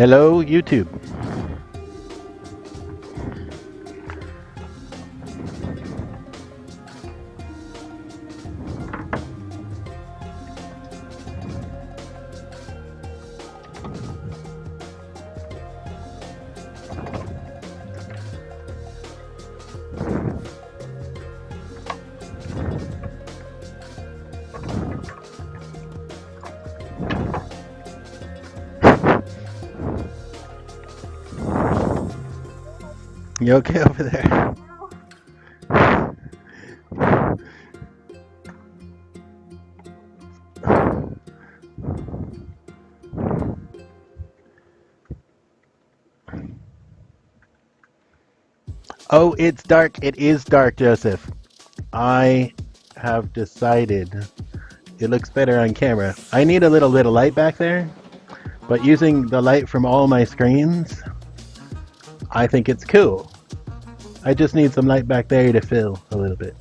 Hello, YouTube. You okay over there? Oh, it's dark. It is dark, Joseph. I have decided it looks better on camera. I need a little bit of light back there, but using the light from all my screens, I think it's cool. I just need some light back there to fill a little bit.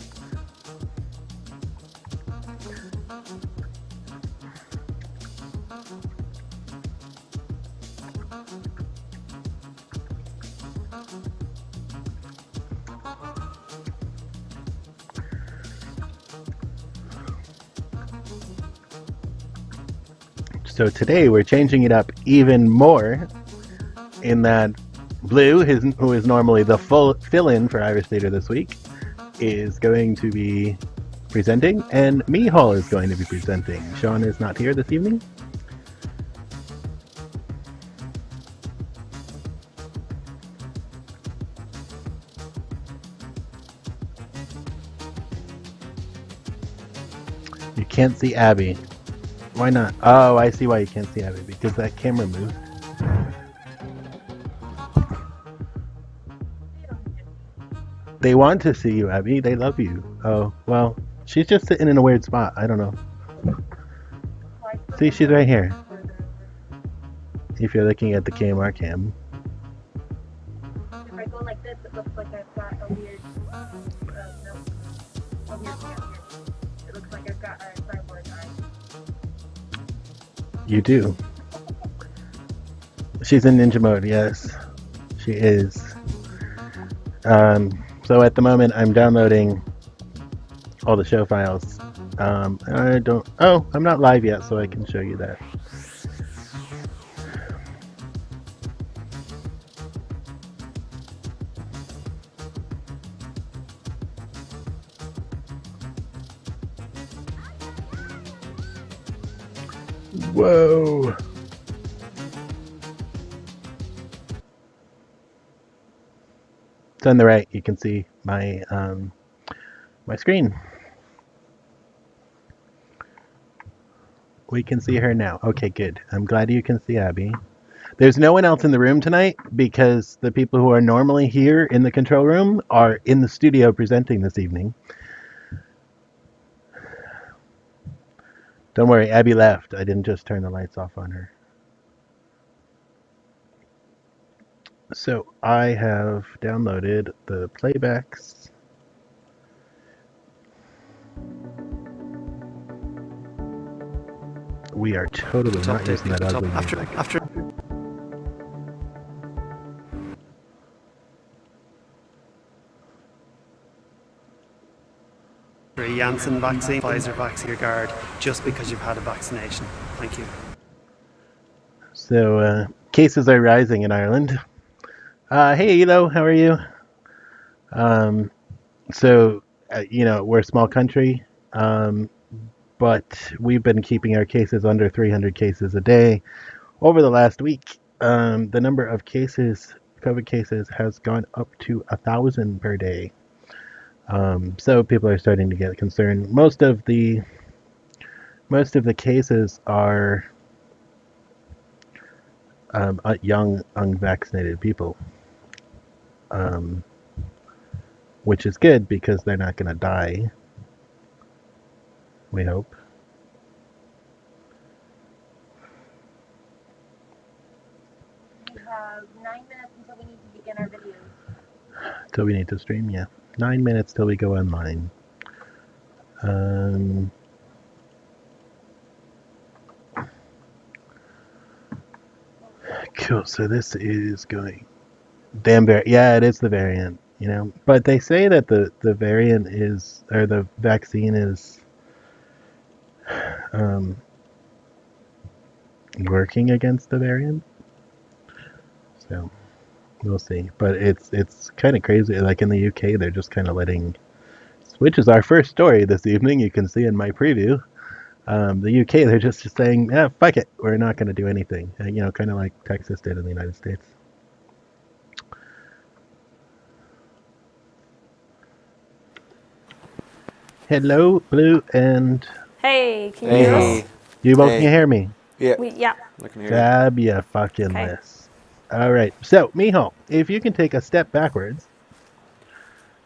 So today we're changing it up even more in that Blue, who is normally the full fill-in for Irish Theatre this week, is going to be presenting, and Mihal is going to be presenting. Sean is not here this evening. You can't see Abby. Why not? Oh, I see why you can't see Abby, because that camera moved. They want to see you, Abby. They love you. Oh, well, she's just sitting in a weird spot. I don't know. See, she's right here. If you're looking at the KMR cam. If I go like this, it looks like I've got a weird, no, a weird cam here. It looks like I've got a cyborg eye. You do. She's in ninja mode, yes. She is. So at the moment, I'm downloading all the show files. I'm not live yet, so I can show you that. Whoa! It's on the right. You can see my my screen. We can see her now. Okay, good. I'm glad you can see Abby. There's no one else in the room tonight because the people who are normally here in the control room are in the studio presenting this evening. Don't worry, Abby left. I didn't just turn the lights off on her. So I have downloaded the playbacks. We are totally not using that ugly music. After a Janssen vaccine, Pfizer vaccine guard, just because you've had a vaccination. Thank you. So cases are rising in Ireland. Hey, Elo, how are you? We're a small country, but we've been keeping our cases under 300 cases a day. Over the last week, the number of cases, COVID cases, has gone up to 1,000 per day. So people are starting to get concerned. Most of the cases are young, unvaccinated people, which is good because they're not going to die. We hope. We have 9 minutes until we need to begin our videos. Till we need to stream, yeah. 9 minutes till we go online. Cool. So this is going. Damn yeah, it is the variant. You know, but they say that the variant is, or the vaccine is, um, working against the variant. So we'll see. But it's kind of crazy. Like in the UK, they're just kind of letting, which is our first story this evening. You can see in my preview. The UK, they're just saying, yeah, fuck it, we're not going to do anything. You know, kind of like Texas did in the United States. Hello, Blue, and Hey, can you hear us? you both Hey. can hear me. Yeah. Yeah. I can hear you. Grab ya fucking Okay. this. All right. So, Miho, if you can take a step backwards.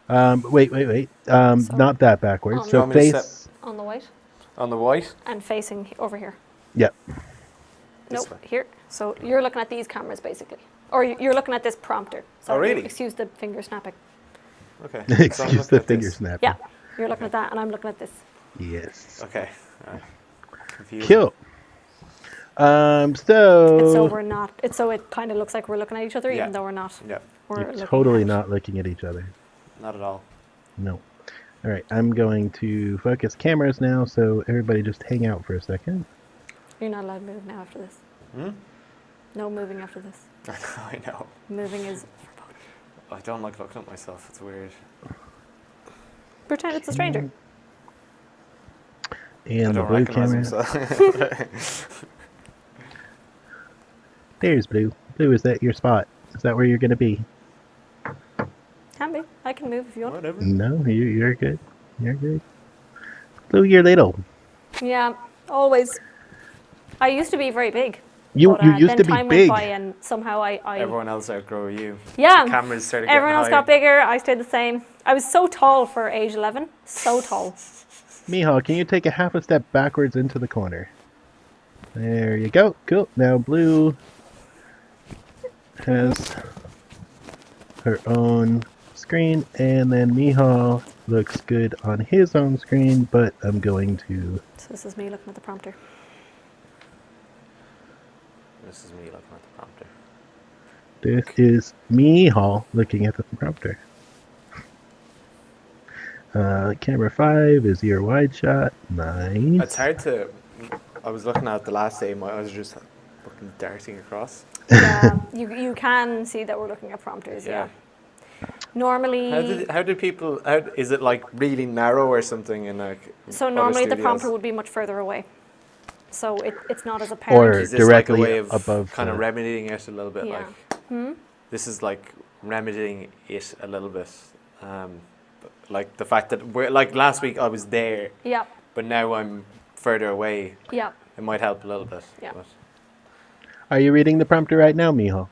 Wait. So- Not that backwards. On- So Want me to face. On the white On the white? and facing over here. Yep. This Nope, way. here. So you're looking at these cameras basically. Or you're looking at this prompter. Oh, really? Excuse the finger snapping. Okay. So I'm Excuse looking the at finger this. snap. Yeah, you're looking at that and I'm looking at this. Yes. Okay. Confused. Cool. And so So we're not, so it kind of looks like we're looking at each other Yeah. even though we're not. Yeah. We're you're looking totally at- not looking at each other. Not at all. No. All right. I'm going to focus cameras now. So everybody, just hang out for a second. You're not allowed to move now after this. Hmm? No moving after this. I know. Moving is verboten. I don't like looking at myself. It's weird. Pretend it's a stranger. I And the don't blue recognize camera. myself. There's Blue. Blue, is that your spot? Is that where you're going to be? Can be. I can move if you want. Whatever. No, you're good. You're good. Blue, you're little. Yeah, always. I used to be very big. You but, used then to be time big. went by and somehow I Everyone else outgrow you. yeah. The cameras started Everyone getting else got bigger. I stayed the same. I was so tall for age 11. So tall. Miho, can you take a half a step backwards into the corner? There you go. Cool. Now Blue has her own screen, and then Miho looks good on his own screen, but I'm going to... So this is me looking at the prompter. This is me looking at the prompter. This is Miho looking at the prompter. Camera 5 is your wide shot. Nice. It's hard to. I was looking at it the last day. My eyes are just fucking darting across. Yeah, you can see that we're looking at prompters. Yeah. Normally, How did people? Is it like really narrow or something in like? so other normally the studios? prompter would be much further away. So it's not as apparent. Or Is this directly like a way of above kind of the- remedying it a little bit? Yeah. Like this is like remedying it a little bit. Like the fact that we're like last week I was there, Yeah, but now I'm further away. yeah. It might help a little bit. Yeah. But. Are you reading the prompter right now, Miho?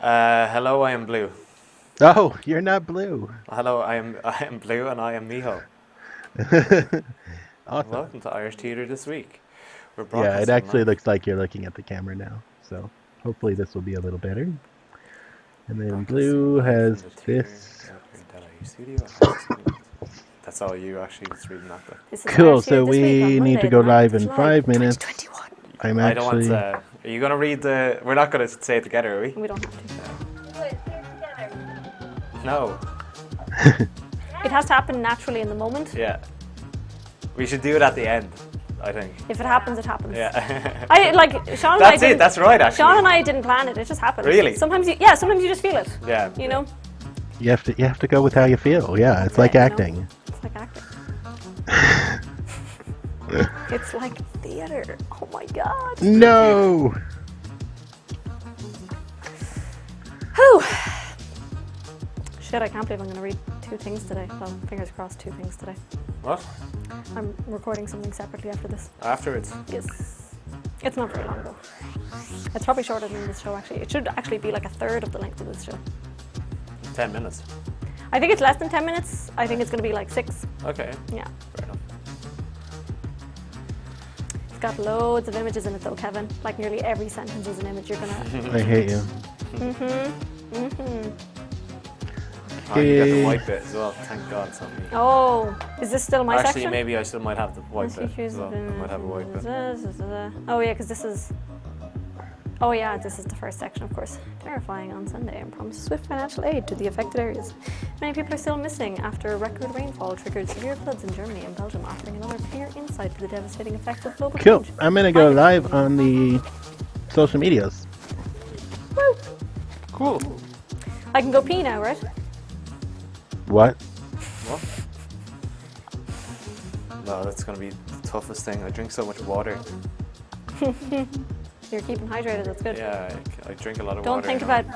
Hello, I am Blue. Oh, you're not Blue. Hello, I am Blue, and I am Miho. Awesome. Welcome to Irish Theatre this week. We're Yeah, it broadcasting actually live. looks like you're looking at the camera now. So hopefully this will be a little better. And then Blue has Broadcasting live from the this. Theatre Studio. That's all you actually just reading that bit. This is Cool, Irish so Theatre this week on we need Monday, to go the 9th live of in July, 5 minutes. 2021. I'm I don't want actually. to. Are you gonna read the? We're not gonna say it together, are we? We don't have to. Do it together. No. It has to happen naturally in the moment. Yeah. We should do it at the end. I think. If it happens, it happens. Yeah. I like Sean and I That's didn't, it. That's right. Actually. Sean and I didn't plan it. It just happened. Really? Sometimes you just feel it. Yeah. You know. You have to go with how you feel. Yeah, it's like Yeah, you know. acting. It's like acting. It's like theater. Oh my god. No. Whew. Shit, I can't believe I'm going to read 2 things today. Well, fingers crossed, 2 things today. What? I'm recording something separately after this. Afterwards. Yes. It's not very long though. It's probably shorter than this show actually. It should actually be like a third of the length of this show. 10 minutes. I think it's less than 10 minutes. I think it's going to be like 6. Okay. Yeah. Fair enough. It's got loads of images in it though, Kevin. Like nearly every sentence is an image you're going to... I hate you. Oh, you got the Okay. white bit as well. Thank God, it's not me. Oh, is this still my Actually, section? maybe I still might have the white bit as well. I might have a white bit. Oh yeah, because this is... Oh yeah, this is the first section, of course. Terrifying on Sunday and promises swift financial aid to the affected areas. Many people are still missing after record rainfall triggered severe floods in Germany and Belgium, offering another clear insight to the devastating effects of global Cool. change. I'm gonna go live on the social medias. Woo! Cool. I can go pee now, right? What? What? No, that's gonna be the toughest thing. I drink so much water. You're keeping hydrated, that's good. Yeah, I drink a lot of Don't water. think now. about...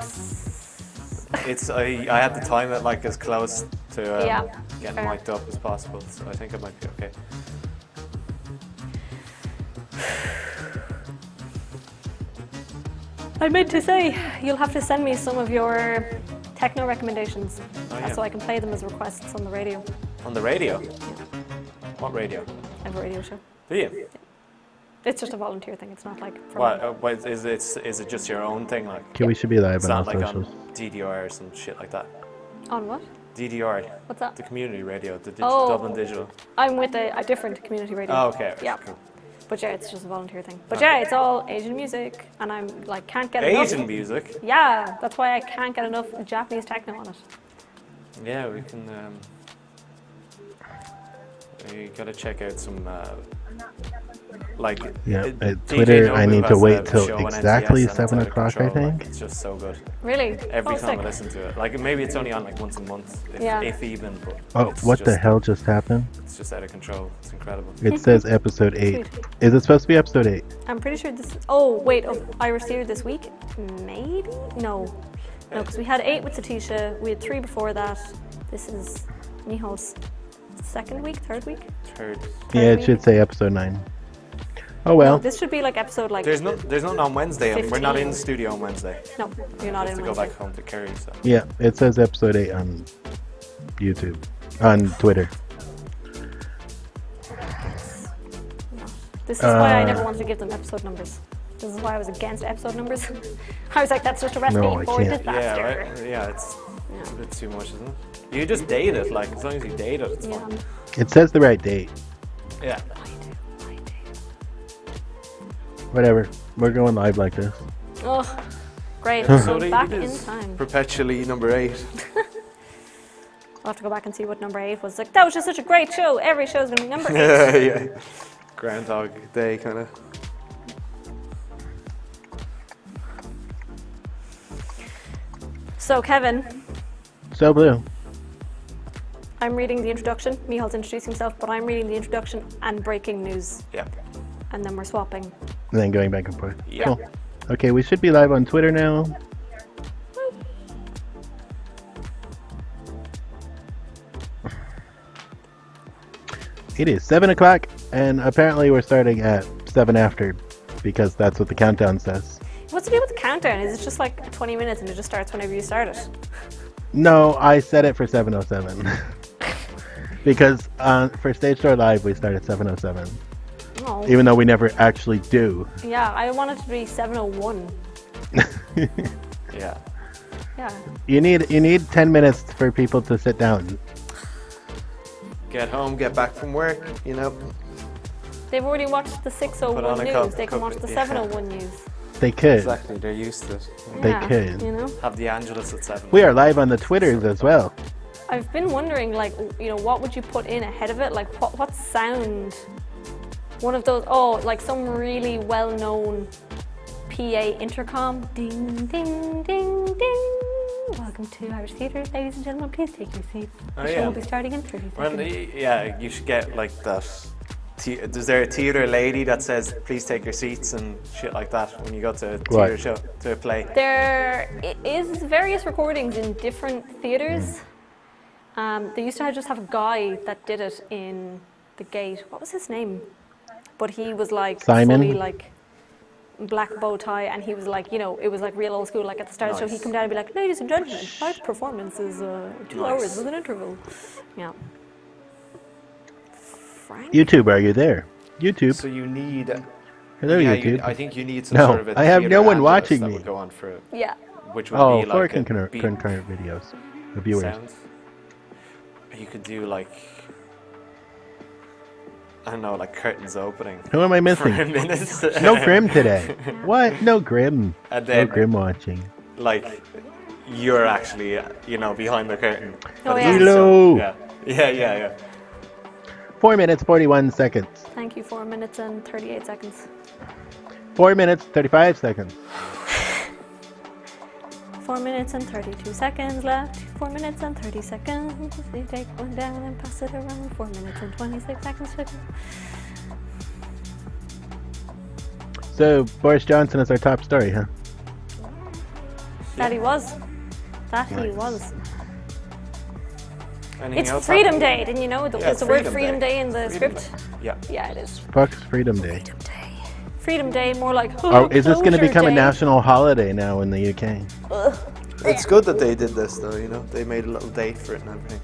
It's I had to time it like as close to Yeah, getting fair. mic'd up as possible. So I think I might be okay. I meant to say, you'll have to send me some of your techno recommendations yeah. so I can play them as requests on the radio. On the radio. What radio? I have a radio show. Do you? It's just a volunteer thing, it's not like for What is it just your own thing like? Okay, we should be live It's on not our like socials. on DDR or some shit like that. On what? DDR, What's that? the community radio, the Oh. Dublin Digital. I'm with a different community radio. Oh, okay. Yeah. Cool. But yeah, it's just a volunteer thing. But Okay. yeah, it's all Asian music, and I'm like can't get enough. Asian music. Yeah, that's why I can't get enough Japanese techno on it. Yeah, we can. You gotta check out some. Like Yeah, DJ Twitter, I Nobu need to has wait a till show on exactly NTS and it's 7 out of o'clock, I control, like, think. it's just so good. Really? Every Oh, time I sick. listen to it, like maybe it's only on like once a month, Yeah. if even. But Oh, it's what the just- hell just happened? It's just out of control. It's incredible. It says episode 8. Sweet. Is it supposed to be episode 8? I'm pretty sure this. Oh wait, Irish Theatre this week? Maybe? No, because we had 8 with Satisha. We had 3 before that. This is Nihal's second week, third week. Third. Yeah, it should say episode 9. Oh No, well. this should be like episode like. There's nothing on Wednesday. and We're not 15. in the studio on Wednesday. No, you're not I have in to go Wednesday. back home to Kerry. So Yeah, it says episode 8 on YouTube. On Twitter. This is why I Uh, never wanted to give them episode numbers. This is why I was against episode numbers. I was like, that's just a recipe No, I for can't. yeah, disaster. right? Yeah, it's a bit too much, isn't it? You just date it, like as long as you date it, it's Yeah. fine. It says the right date. Yeah. I do. Whatever. We're going live like this. Oh, great. So So it back in is time. perpetually number 8. I'll have to go back and see what number 8 was. Like, that was just such a great show. Every show's gonna be number 8. yeah. Groundhog Day kind of. So, Kevin, So blue. I'm reading the introduction. Mihal's introducing himself, but I'm reading the introduction and breaking news. Yeah. And then we're swapping. And then going back and forth. Yeah. Cool. Okay, we should be live on Twitter now. It is 7 o'clock, and apparently we're starting at 7 after, because that's what the countdown says. What's the deal with the countdown? Is it just like 20 minutes and it just starts whenever you start it? No, I set it for 7:07. Because for Stage Door Live, we start at 7:07. No. Even though we never actually do. Yeah, I want it to be 7:01. Yeah. Yeah. You need 10 minutes for people to sit down. Get home, get back from work, you know. They've already watched the Put 6:01 on a news. cup- They can cup- watch the yeah. 7:01 news. They could. Exactly, they're used to it. They Yeah, could. You know? Have the Angelus at 7. We are live on the Twitters as well. I've been wondering, like, you know, what would you put in ahead of it? Like, what sound? One of those, like some really well-known PA intercom. Ding, ding, ding, ding. Welcome to Irish Theatre, ladies and gentlemen. Please take your seats. The Oh, show yeah. will be starting in 30 Well, seconds. yeah, you should get like that. Is there a theatre lady that says, please take your seats and shit like that when you go to a theatre What? show, to a play? There is various recordings in different theatres. They used to just have a guy that did it in the Gate. What was his name? But he was like Simon? fully like black bow tie, and he was like, you know, it was like real old school. Like at the start of the show, he'd Nice. come down and be like, "Ladies and gentlemen, my performance is 2 hours Nice. with an interval." Yeah. Frank? YouTube, are you there? YouTube. So you need. Hello, yeah, YouTube. I think you need some No, sort of a I have theatre no one Angelus watching that me. would go on for it, Yeah. which would Oh, be for like a concurrent beat videos. The viewers. sound. You could do like. I don't know, like curtains opening. Who am I For missing? minutes. No Grim today. What? No Grim. And No then, Grim watching. like, you're actually, behind the curtain. Oh, But yeah. it's Hello. Yeah. 4 minutes, 41 seconds. Thank you. 4 minutes and 38 seconds. 4 minutes, 35 seconds. 4 minutes and 32 seconds left. 4 minutes and 30 seconds. We take one down and pass it around. 4 minutes and 26 seconds to go. So, Boris Johnson is our top story, huh? That he was. That he Nice. was. Anything It's else Freedom happening? Day. Didn't you know? Yeah, Is it's the word Freedom Freedom Day. Day in the Freedom script? Yeah. Yeah, it is. Fuck's Freedom Day. Freedom Day. Freedom Day, more like. Oh, is this going to Closure become a Day. national holiday now in the UK? It's good that they did this, though. They made a little date for it and everything.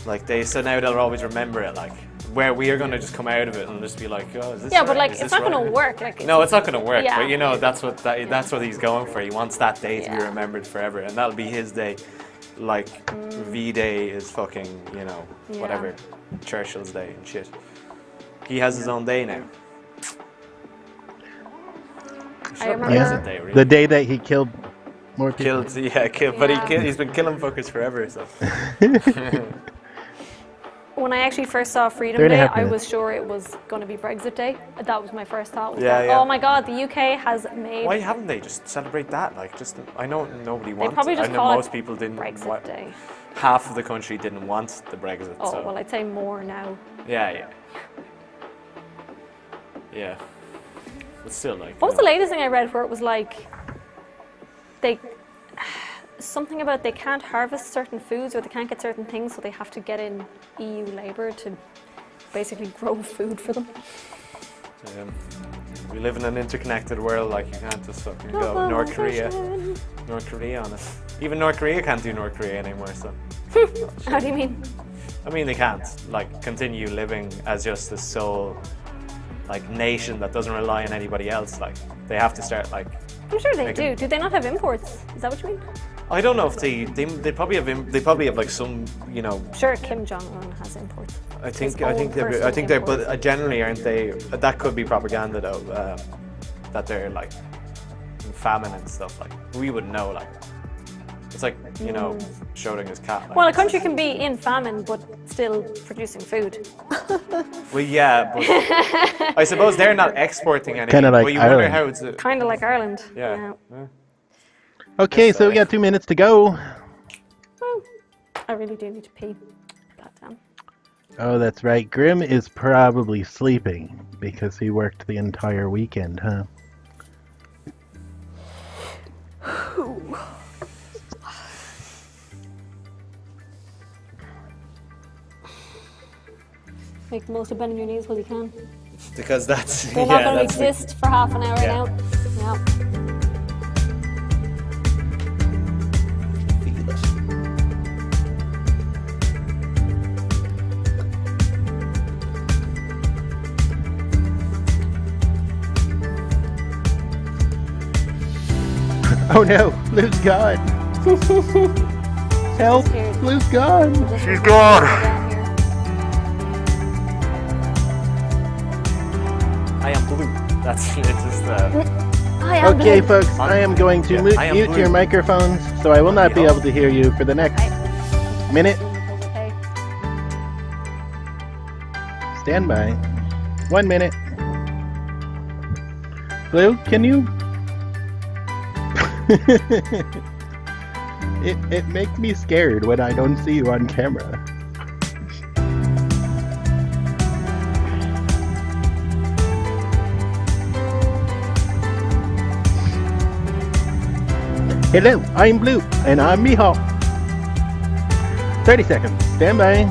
Like so now they'll always remember it. Like where we are gonna just come out of it and just be like, oh, is this Yeah, right? but like, Is it's this not going right? to work. Like, No, it's not gonna work. Yeah. But that's what he's going for. He wants that day to be Yeah. remembered forever, and that'll be his day. Like V-Day is fucking Yeah. whatever, Churchill's day and shit. He has his own day now. I remember- Yeah. Day, really. The day that he killed more people. Killed, but Yeah. he's been killing fuckers forever. So When I actually first saw Freedom 3.5 Day, I minutes. was sure it was going to be Brexit Day. That was my first thought. Was Yeah, that, yeah. Oh my God, the UK has made why haven't they just celebrate that? Like, just I know nobody wants. probably just I know call it most people didn't. Brexit Day. Half of the country didn't want the Brexit. Oh, so. well, I'd say more now. Yeah. But still, like. What was the latest thing I read where it was like they something about they can't harvest certain foods or they can't get certain things, so they have to get in EU labour to basically grow food for them. We live in an interconnected world. Like, you can't just fucking go North Korea on it. Even North Korea can't do North Korea anymore. So. How do you mean? I mean, they can't like continue living as just a sole like nation that doesn't rely on anybody else. Like, they have to start like. I'm sure they Making- do. Do they not have imports? Is that what you mean? I don't know if they probably have like some, Sure, Kim Jong Un has imports. I think own they're personal but imports. generally aren't they? That could be propaganda though. That they're like in famine and stuff. Like, we wouldn't know. Like, it's like Schrodinger's cat. Like, Well, a country can be in famine but still producing food. Well, yeah, but I suppose they're not exporting anything. Kinda like but you wonder Ireland. how it's. Kind of like Ireland. Yeah. Okay, Yes, so we sorry. got 2 minutes to go. Well, I really do need to pee. Goddamn. Oh, that's right. Grim is probably sleeping because he worked the entire weekend, huh? Make the most of bending your knees while you can. Because that's They're not going to exist for half an hour Yeah. now. Yeah. Oh no, Blue's gone. Help, Scared. Blue's gone. She's gone. Down here. I am blue. That's it's just. I am Okay, blue. folks, I am going to Yeah, I am mute blue. your microphones, so I will not be able to hear you for the next minute. Okay. Stand by. 1 minute. Blue, can you? It makes me scared when I don't see you on camera. Hello, I'm Blue, and I'm Miho. 30 seconds. Stand by.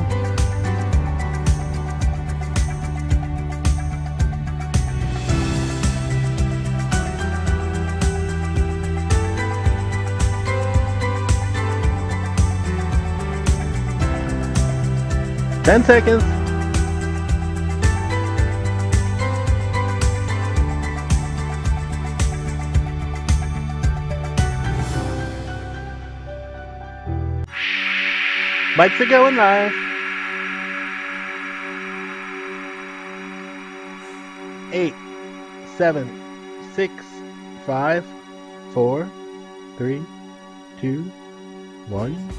Ten seconds. Mics are going live. 8, 7, 6, 5, 4, 3, 2, 1.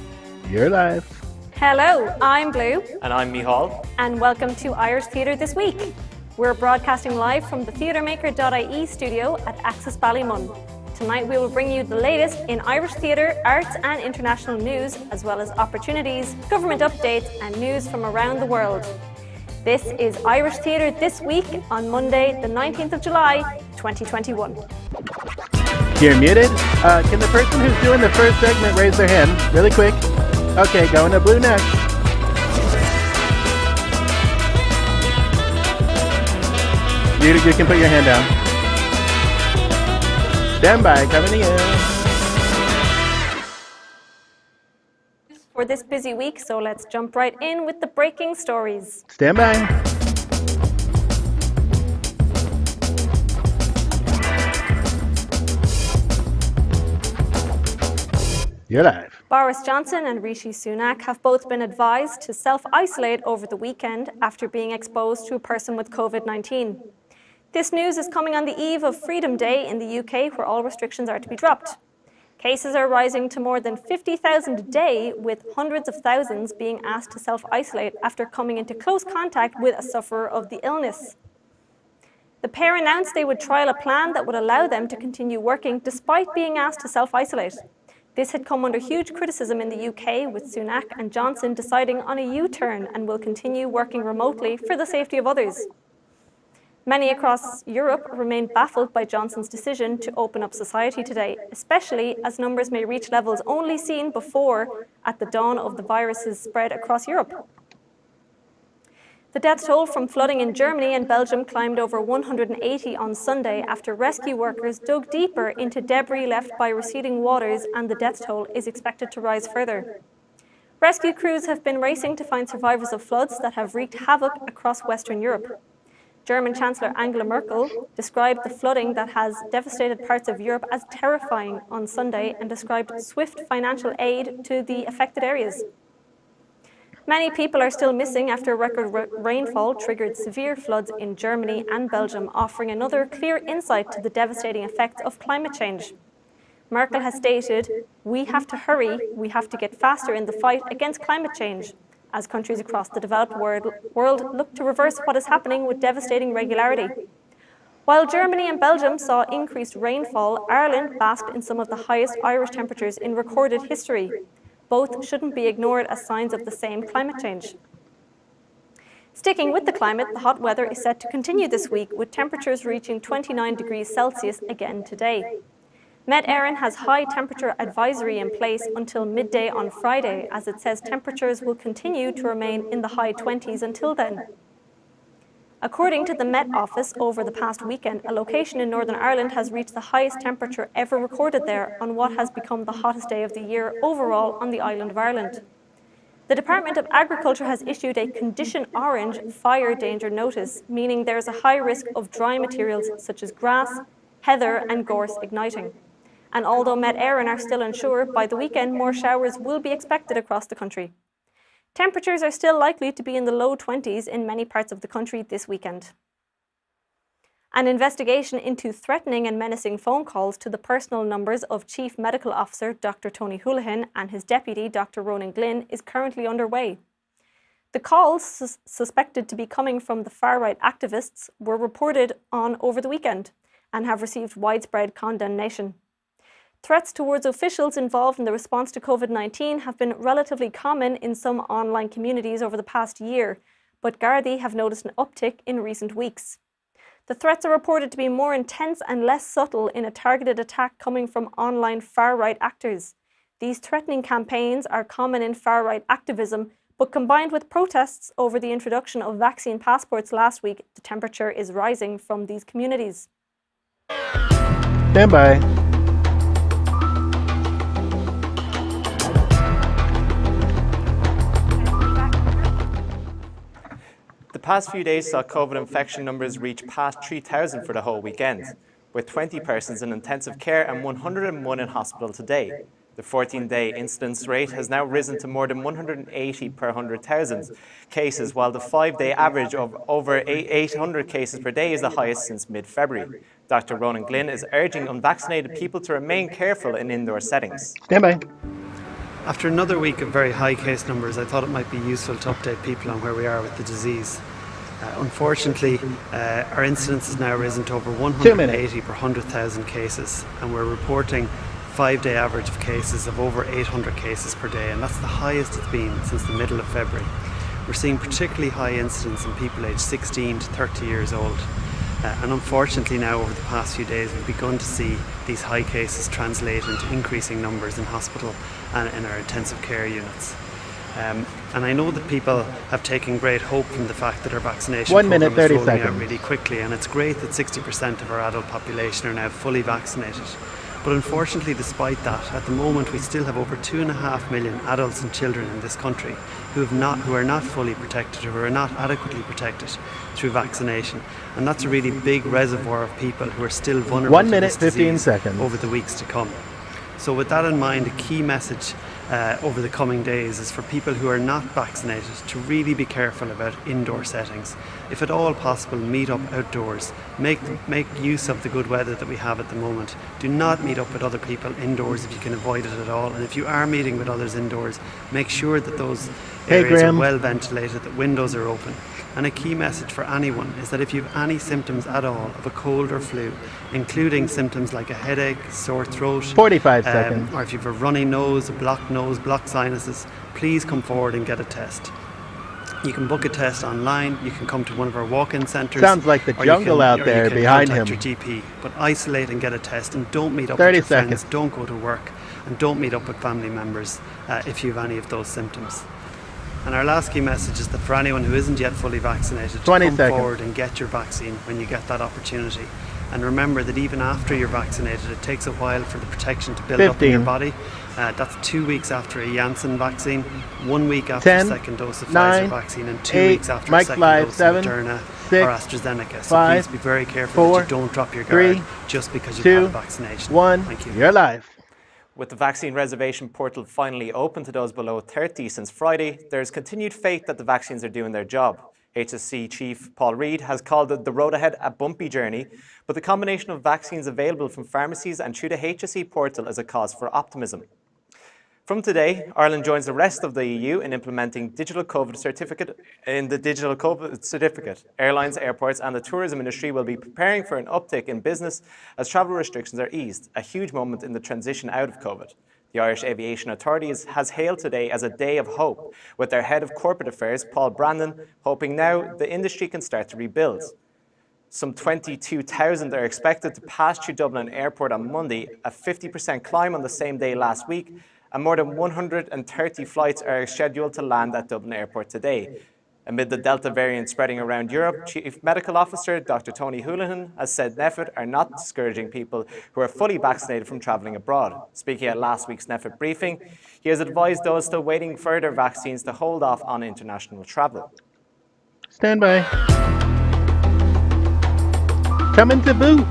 You're live. Hello, I'm Blue, And I'm Mihal. and welcome to Irish Theatre This Week. We're broadcasting live from the theatremaker.ie studio at Access Ballymun. Tonight we will bring you the latest in Irish theatre, arts and international news, as well as opportunities, government updates and news from around the world. This is Irish Theatre This Week on Monday, the 19th of July, 2021. You're muted. Can the person who's doing the first segment raise their hand really quick? Okay, going to Blue next. You can put your hand down. Stand by, coming to you. For this busy week, so let's jump right in with the breaking stories. Stand by. You're live. Boris Johnson and Rishi Sunak have both been advised to self-isolate over the weekend after being exposed to a person with COVID-19. This news is coming on the eve of Freedom Day in the UK, where all restrictions are to be dropped. Cases are rising to more than 50,000 a day, with hundreds of thousands being asked to self-isolate after coming into close contact with a sufferer of the illness. The pair announced they would trial a plan that would allow them to continue working despite being asked to self-isolate. This had come under huge criticism in the UK, with Sunak and Johnson deciding on a U-turn and will continue working remotely for the safety of others. Many across Europe remain baffled by Johnson's decision to open up society today, especially as numbers may reach levels only seen before at the dawn of the virus's spread across Europe. The death toll from flooding in Germany and Belgium climbed over 180 on Sunday after rescue workers dug deeper into debris left by receding waters, and the death toll is expected to rise further. Rescue crews have been racing to find survivors of floods that have wreaked havoc across Western Europe. German Chancellor Angela Merkel described the flooding that has devastated parts of Europe as terrifying on Sunday and described swift financial aid to the affected areas. Many people are still missing after record rainfall triggered severe floods in Germany and Belgium, offering another clear insight to the devastating effects of climate change. Merkel has stated, "We have to hurry, we have to get faster in the fight against climate change," as countries across the developed world look to reverse what is happening with devastating regularity. While Germany and Belgium saw increased rainfall, Ireland basked in some of the highest Irish temperatures in recorded history. Both shouldn't be ignored as signs of the same climate change. Sticking with the climate, the hot weather is set to continue this week, with temperatures reaching 29 degrees Celsius again today. Met Éireann has high temperature advisory in place until midday on Friday, as it says temperatures will continue to remain in the high 20s until then. According to the Met Office, over the past weekend, a location in Northern Ireland has reached the highest temperature ever recorded there on what has become the hottest day of the year overall on the island of Ireland. The Department of Agriculture has issued a condition orange fire danger notice, meaning there is a high risk of dry materials such as grass, heather and gorse igniting. And although Met Éireann are still unsure, by the weekend more showers will be expected across the country. Temperatures are still likely to be in the low 20s in many parts of the country this weekend. An investigation into threatening and menacing phone calls to the personal numbers of Chief Medical Officer Dr. Tony Holohan and his deputy Dr. Ronan Glynn is currently underway. The calls, suspected to be coming from the far-right activists, were reported on over the weekend and have received widespread condemnation. Threats towards officials involved in the response to COVID-19 have been relatively common in some online communities over the past year, but Gardaí have noticed an uptick in recent weeks. The threats are reported to be more intense and less subtle in a targeted attack coming from online far-right actors. These threatening campaigns are common in far-right activism, but combined with protests over the introduction of vaccine passports last week, the temperature is rising from these communities. Stand by. The past few days saw COVID infection numbers reach past 3,000 for the whole weekend, with 20 persons in intensive care and 101 in hospital today. The 14-day incidence rate has now risen to more than 180 per 100,000 cases, while the 5-day average of over 800 cases per day is the highest since mid-February. Dr. Ronan Glynn is urging unvaccinated people to remain careful in indoor settings. Stand by. After another week of very high case numbers, I thought it might be useful to update people on where we are with the disease. Unfortunately, our incidence has now risen to over 180 per 100,000 cases, and we're reporting 5-day average of cases of over 800 cases per day, and that's the highest it's been since the middle of February. We're seeing particularly high incidence in people aged 16 to 30 years old. And unfortunately now, over the past few days, we've begun to see these high cases translate into increasing numbers in hospital and in our intensive care units. And I know that people have taken great hope from the fact that our vaccination 1 minute, program 30 is rolling seconds. out really quickly, and it's great that 60% of our adult population are now fully vaccinated. But unfortunately, despite that, at the moment we still have over 2.5 million adults and children in this country who are not fully protected, or who are not adequately protected through vaccination. And that's a really big reservoir of people who are still vulnerable 1 to minute, this 15 disease seconds. over the weeks to come. So with that in mind, a key message over the coming days is for people who are not vaccinated to really be careful about indoor settings. If at all possible, meet up outdoors. Make use of the good weather that we have at the moment. Do not meet up with other people indoors if you can avoid it at all. And if you are meeting with others indoors, make sure that those areas are well ventilated, that windows are open. And a key message for anyone is that if you have any symptoms at all of a cold or flu, including symptoms like a headache, sore throat, 45 seconds. or if you have a runny nose, blocked sinuses, please come forward and get a test. You can book a test online, you can come to one of our walk-in centres. Sounds like the jungle out there behind him. Contact your GP, but isolate and get a test, and don't meet up 30 with your seconds. friends, don't go to work, and don't meet up with family members if you have any of those symptoms. And our last key message is that for anyone who isn't yet fully vaccinated, 20 come seconds. forward and get your vaccine when you get that opportunity. And remember that even after you're vaccinated, it takes a while for the protection to build up in your 15. body. That's 2 weeks after a Janssen vaccine, 1 week after 10, a second dose of 9, Pfizer vaccine, and 2 8, weeks after Mike a second Live, dose 7, of Moderna 6, or AstraZeneca. So 5, please be very careful 4, that you don't drop your guard 3, just because you've 2, had a vaccination. 1, Thank you. you're live. With the vaccine reservation portal finally open to those below 30 since Friday, there is continued faith that the vaccines are doing their job. HSC Chief Paul Reid has called the road ahead a bumpy journey, but the combination of vaccines available from pharmacies and through the HSC portal is a cause for optimism. From today, Ireland joins the rest of the EU in implementing the digital COVID certificate. Airlines, airports and the tourism industry will be preparing for an uptick in business as travel restrictions are eased, a huge moment in the transition out of COVID. The Irish Aviation Authority has hailed today as a day of hope, with their head of corporate affairs, Paul Brandon, hoping now the industry can start to rebuild. Some 22,000 are expected to pass through Dublin Airport on Monday, a 50% climb on the same day last week, and more than 130 flights are scheduled to land at Dublin Airport today. Amid the Delta variant spreading around Europe, Chief Medical Officer Dr. Tony Houlihan has said NPHET are not discouraging people who are fully vaccinated from travelling abroad. Speaking at last week's NPHET briefing, he has advised those still waiting for further vaccines to hold off on international travel. Stand by. Coming to boot.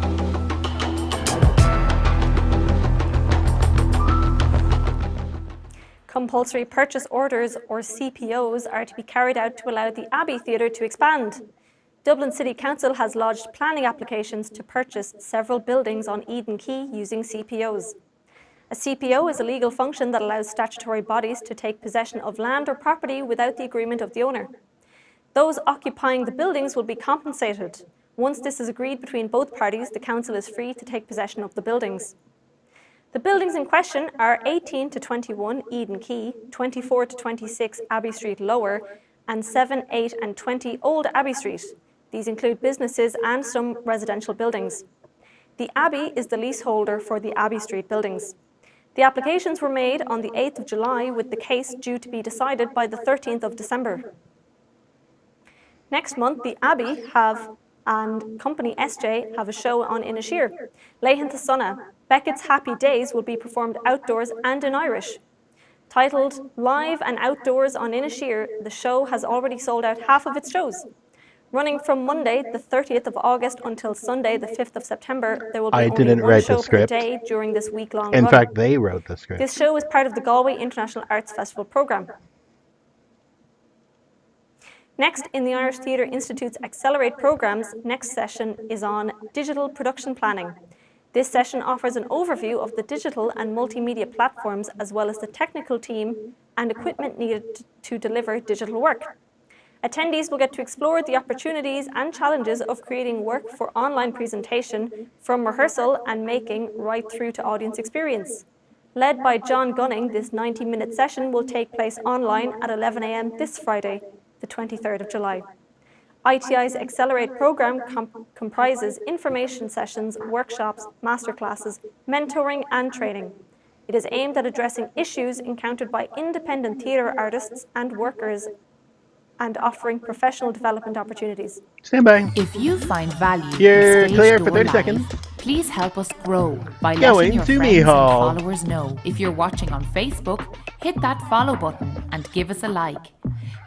Compulsory purchase orders, or CPOs, are to be carried out to allow the Abbey Theatre to expand. Dublin City Council has lodged planning applications to purchase several buildings on Eden Quay using CPOs. A CPO is a legal function that allows statutory bodies to take possession of land or property without the agreement of the owner. Those occupying the buildings will be compensated. Once this is agreed between both parties, the council is free to take possession of the buildings. The buildings in question are 18 to 21 Eden Quay, 24 to 26 Abbey Street Lower, and 7, 8 and 20 Old Abbey Street. These include businesses and some residential buildings. The Abbey is the leaseholder for the Abbey Street buildings. The applications were made on the 8th of July, with the case due to be decided by the 13th of December. Next month, the Abbey and company SJ have a show on Inisheer. Leighton Sana, Beckett's Happy Days will be performed outdoors and in Irish. Titled Live and Outdoors on Inisheer, the show has already sold out half of its shows. Running from Monday, the 30th of August until Sunday, the 5th of September, there will be I only didn't one write show the per script. day during this week-long In run. fact, they wrote the script. This show is part of the Galway International Arts Festival programme. Next, in the Irish Theatre Institute's Accelerate programme's next session is on digital production planning. This session offers an overview of the digital and multimedia platforms as well as the technical team and equipment needed to deliver digital work. Attendees will get to explore the opportunities and challenges of creating work for online presentation from rehearsal and making right through to audience experience. Led by John Gunning, this 90-minute session will take place online at 11 a.m. this Friday, the 23rd of July. ITI's Accelerate programme comprises information sessions, workshops, masterclasses, mentoring and training. It is aimed at addressing issues encountered by independent theatre artists and workers and offering professional development opportunities. Stand by. If you find value You're in Stage clear for Door 30 Live, seconds. please help us grow by Going letting your to friends and Mihal. followers know. If you're watching on Facebook, hit that follow button and give us a like.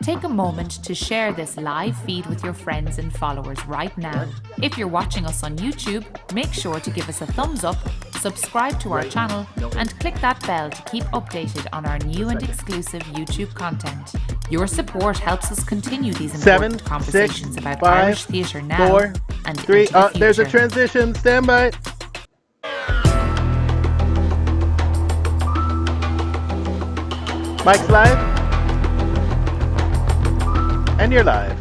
Take a moment to share this live feed with your friends and followers right now. If you're watching us on YouTube, make sure to give us a thumbs up, subscribe to our channel, and click that bell to keep updated on our new and exclusive YouTube content. Your support helps us continue these important 7, conversations 6, about 5, Irish theatre now 4, and 3. into the There's a future. transition. Stand by. Mike's live. And you're live.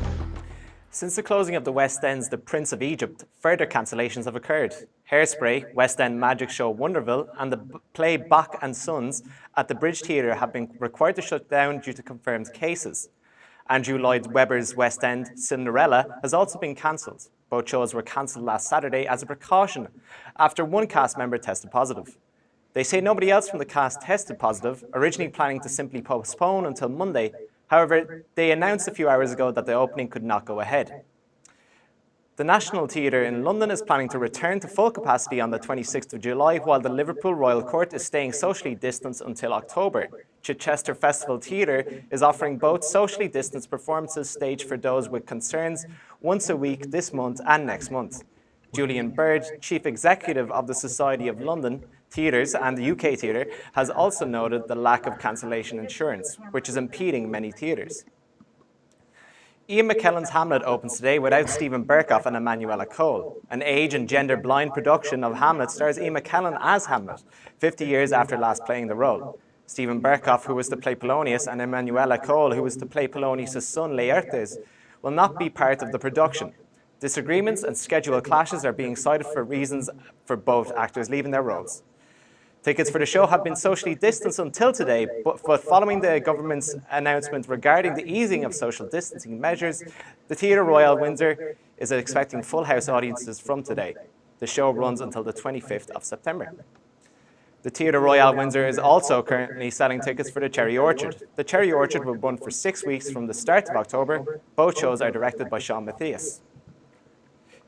Since the closing of the West End's The Prince of Egypt, further cancellations have occurred. Hairspray, West End magic show Wonderville, and the play Bach and Sons at the Bridge Theatre have been required to shut down due to confirmed cases. Andrew Lloyd Webber's West End Cinderella has also been cancelled. Both shows were cancelled last Saturday as a precaution after one cast member tested positive. They say nobody else from the cast tested positive, originally planning to simply postpone until Monday. However, they announced a few hours ago that the opening could not go ahead. The National Theatre in London is planning to return to full capacity on the 26th of July, while the Liverpool Royal Court is staying socially distanced until October. Chichester Festival Theatre is offering both socially distanced performances staged for those with concerns once a week this month and next month. Julian Bird, Chief Executive of the Society of London Theatres and the UK Theatre, has also noted the lack of cancellation insurance, which is impeding many theatres. Ian McKellen's Hamlet opens today without Stephen Berkoff and Emanuela Cole. An age and gender-blind production of Hamlet stars Ian McKellen as Hamlet, 50 years after last playing the role. Stephen Berkoff, who was to play Polonius, and Emanuela Cole, who was to play Polonius' son Laertes, will not be part of the production. Disagreements and schedule clashes are being cited for reasons for both actors leaving their roles. Tickets for the show have been socially distanced until today, but following the government's announcement regarding the easing of social distancing measures, the Theatre Royal Windsor is expecting full house audiences from today. The show runs until the 25th of September. The Theatre Royal Windsor is also currently selling tickets for the Cherry Orchard. The Cherry Orchard will run for 6 weeks from the start of October. Both shows are directed by Sean Matthias.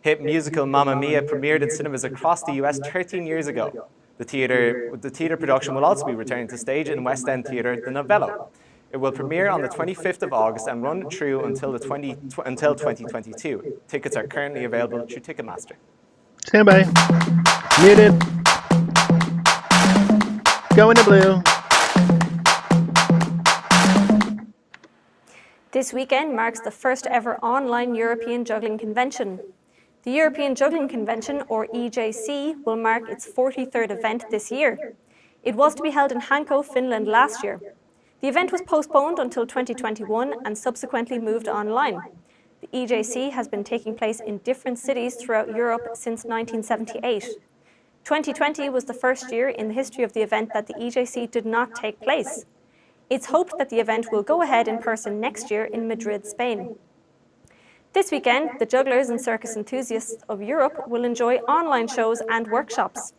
Hit musical Mamma Mia premiered in cinemas across the US 13 years ago. The theatre production will also be returning to stage in West End Theatre, The Novello. It will premiere on the 25th of August and run through until 2022. Tickets are currently available through Ticketmaster. Stand by. Muted. Going to blue. This weekend marks the first ever online European Juggling Convention. The European Juggling Convention, or EJC, will mark its 43rd event this year. It was to be held in Hanko, Finland last year. The event was postponed until 2021 and subsequently moved online. The EJC has been taking place in different cities throughout Europe since 1978. 2020 was the first year in the history of the event that the EJC did not take place. It's hoped that the event will go ahead in person next year in Madrid, Spain. This weekend, the jugglers and circus enthusiasts of Europe will enjoy online shows and workshops.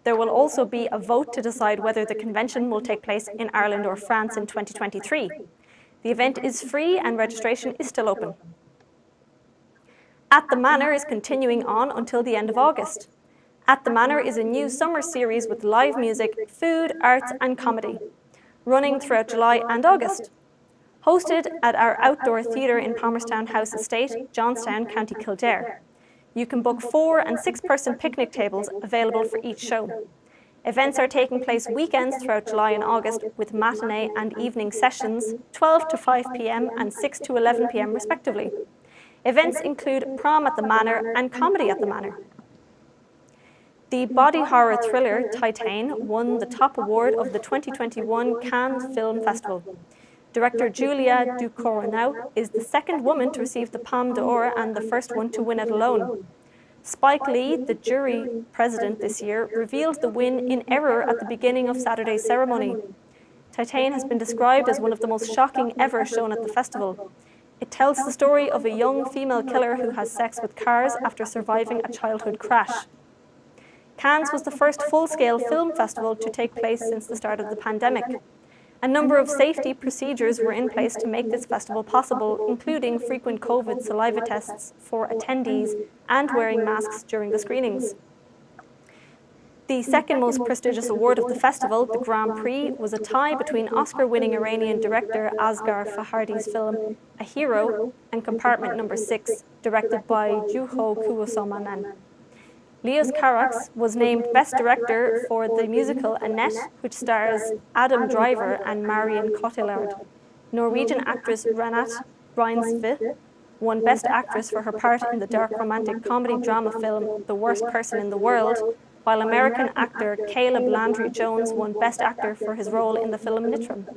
There will also be a vote to decide whether the convention will take place in Ireland or France in 2023. The event is free and registration is still open. At the Manor is continuing on until the end of August. At the Manor is a new summer series with live music, food, arts and comedy, running throughout July and August. Hosted at our outdoor theatre in Palmerstown House Estate, Johnstown, County Kildare. You can book 4- and 6-person picnic tables available for each show. Events are taking place weekends throughout July and August with matinee and evening sessions, 12 to 5 p.m. and 6 to 11 p.m. respectively. Events include prom at the Manor and comedy at the Manor. The body horror thriller Titane won the top award of the 2021 Cannes Film Festival. Director Julia Ducournau is the second woman to receive the Palme d'Or and the first one to win it alone. Spike Lee, the jury president this year, revealed the win in error at the beginning of Saturday's ceremony. Titane has been described as one of the most shocking ever shown at the festival. It tells the story of a young female killer who has sex with cars after surviving a childhood crash. Cannes was the first full-scale film festival to take place since the start of the pandemic. A number of safety procedures were in place to make this festival possible, including frequent COVID saliva tests for attendees and wearing masks during the screenings. The second most prestigious award of the festival, the Grand Prix, was a tie between Oscar-winning Iranian director Asghar Farhadi's film A Hero and Compartment Number 6, directed by Juho Kuosmanen. Leos Carax was named Best Director for the musical Annette, which stars Adam Driver and Marion Cotillard. Norwegian actress Renate Reinsve won Best Actress for her part in the dark romantic comedy drama film The Worst Person in the World, while American actor Caleb Landry Jones won Best Actor for his role in the film Nitram.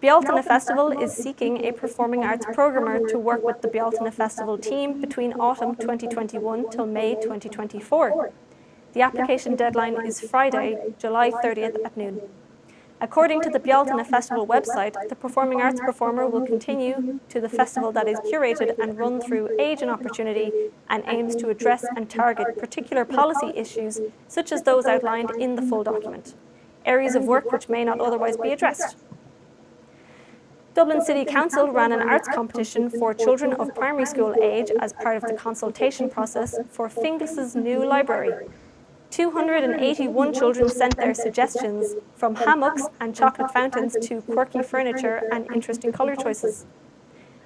Bealtaine Festival is seeking a performing arts programmer to work with the Bealtaine Festival team between autumn 2021 till May 2024. The application deadline is Friday, July 30th at noon. According to the Bealtaine Festival website, the performing arts performer will continue to the festival that is curated and run through age and opportunity and aims to address and target particular policy issues such as those outlined in the full document, areas of work which may not otherwise be addressed. Dublin City Council ran an arts competition for children of primary school age as part of the consultation process for Finglas's new library. 281 children sent their suggestions, from hammocks and chocolate fountains to quirky furniture and interesting colour choices.